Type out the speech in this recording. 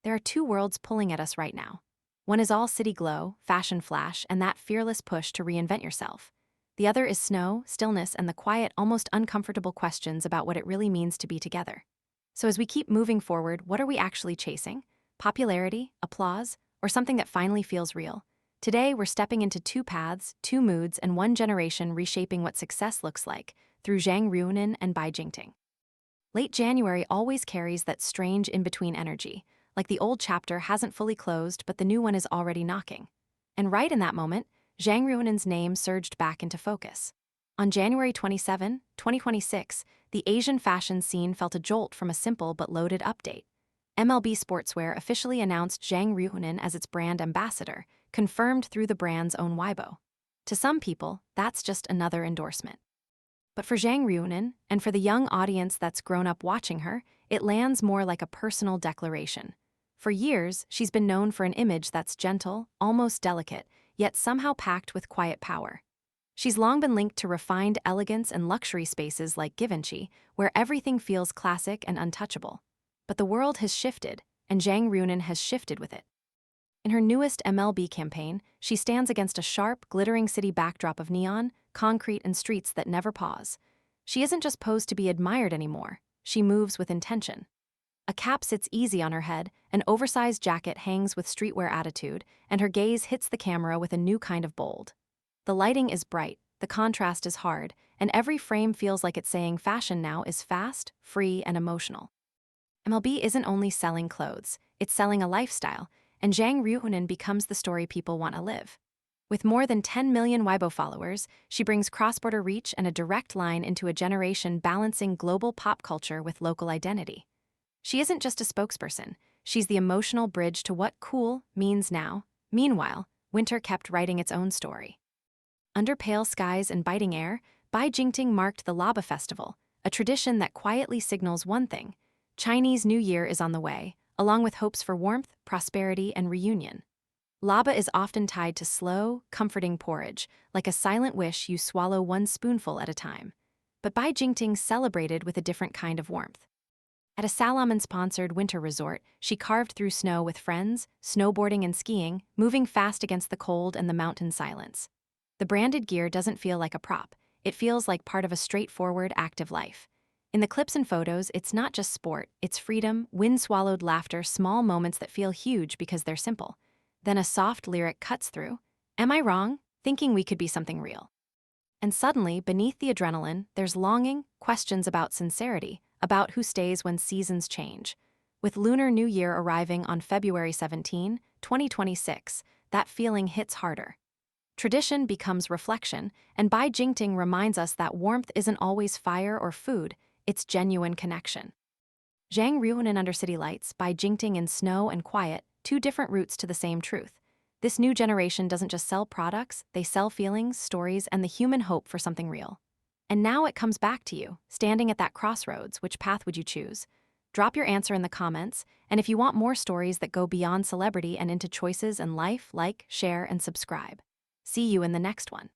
There are two worlds pulling at us right now. One is all city glow, fashion flash, and that fearless push to reinvent yourself. The other is snow, stillness, and the quiet, almost uncomfortable questions about what it really means to be together. So as we keep moving forward, what are we actually chasing? Popularity, applause, or something that finally feels real? Today, we're stepping into two paths, two moods, and one generation reshaping what success looks like through Zhang Ruonan and Bai Jingting. Late January always carries that strange in-between energy, like the old chapter hasn't fully closed, but the new one is already knocking. And right in that moment, Zhang Ruonan's name surged back into focus. On January 27, 2026, the Asian fashion scene felt a jolt from a simple but loaded update. MLB Sportswear officially announced Zhang Ruonan as its brand ambassador, confirmed through the brand's own Weibo. To some people, that's just another endorsement. But for Zhang Ruonan, and for the young audience that's grown up watching her, it lands more like a personal declaration. For years, she's been known for an image that's gentle, almost delicate, yet somehow packed with quiet power. She's long been linked to refined elegance and luxury spaces like Givenchy, where everything feels classic and untouchable. But the world has shifted, and Zhang Ruonan has shifted with it. In her newest MLB campaign, she stands against a sharp, glittering city backdrop of neon, concrete, and streets that never pause. She isn't just posed to be admired anymore, she moves with intention. A cap sits easy on her head, an oversized jacket hangs with streetwear attitude, and her gaze hits the camera with a new kind of bold. The lighting is bright, the contrast is hard, and every frame feels like it's saying fashion now is fast, free, and emotional. MLB isn't only selling clothes, it's selling a lifestyle, and Zhang Ruonan becomes the story people want to live. With more than 10 million Weibo followers, she brings cross-border reach and a direct line into a generation balancing global pop culture with local identity. She isn't just a spokesperson, she's the emotional bridge to what cool means now. Meanwhile, winter kept writing its own story. Under pale skies and biting air, Bai Jingting marked the Laba Festival, a tradition that quietly signals one thing: Chinese New Year is on the way, along with hopes for warmth, prosperity, and reunion. Laba is often tied to slow, comforting porridge, like a silent wish you swallow one spoonful at a time. But Bai Jingting celebrated with a different kind of warmth. At a Salomon-sponsored winter resort, she carved through snow with friends, snowboarding and skiing, moving fast against the cold and the mountain silence. The branded gear doesn't feel like a prop, it feels like part of a straightforward, active life. In the clips and photos, it's not just sport, it's freedom, wind-swallowed laughter, small moments that feel huge because they're simple. Then a soft lyric cuts through. Am I wrong? Thinking we could be something real. And suddenly, beneath the adrenaline, there's longing, questions about sincerity, about who stays when seasons change. With Lunar New Year arriving on February 17, 2026, that feeling hits harder. Tradition becomes reflection, and Bai Jingting reminds us that warmth isn't always fire or food, it's genuine connection. Zhang Ruonan under city lights, Bai Jingting in snow and quiet, two different routes to the same truth. This new generation doesn't just sell products, they sell feelings, stories, and the human hope for something real. And now it comes back to you, standing at that crossroads, which path would you choose? Drop your answer in the comments, and if you want more stories that go beyond celebrity and into choices in life, like, share, and subscribe. See you in the next one.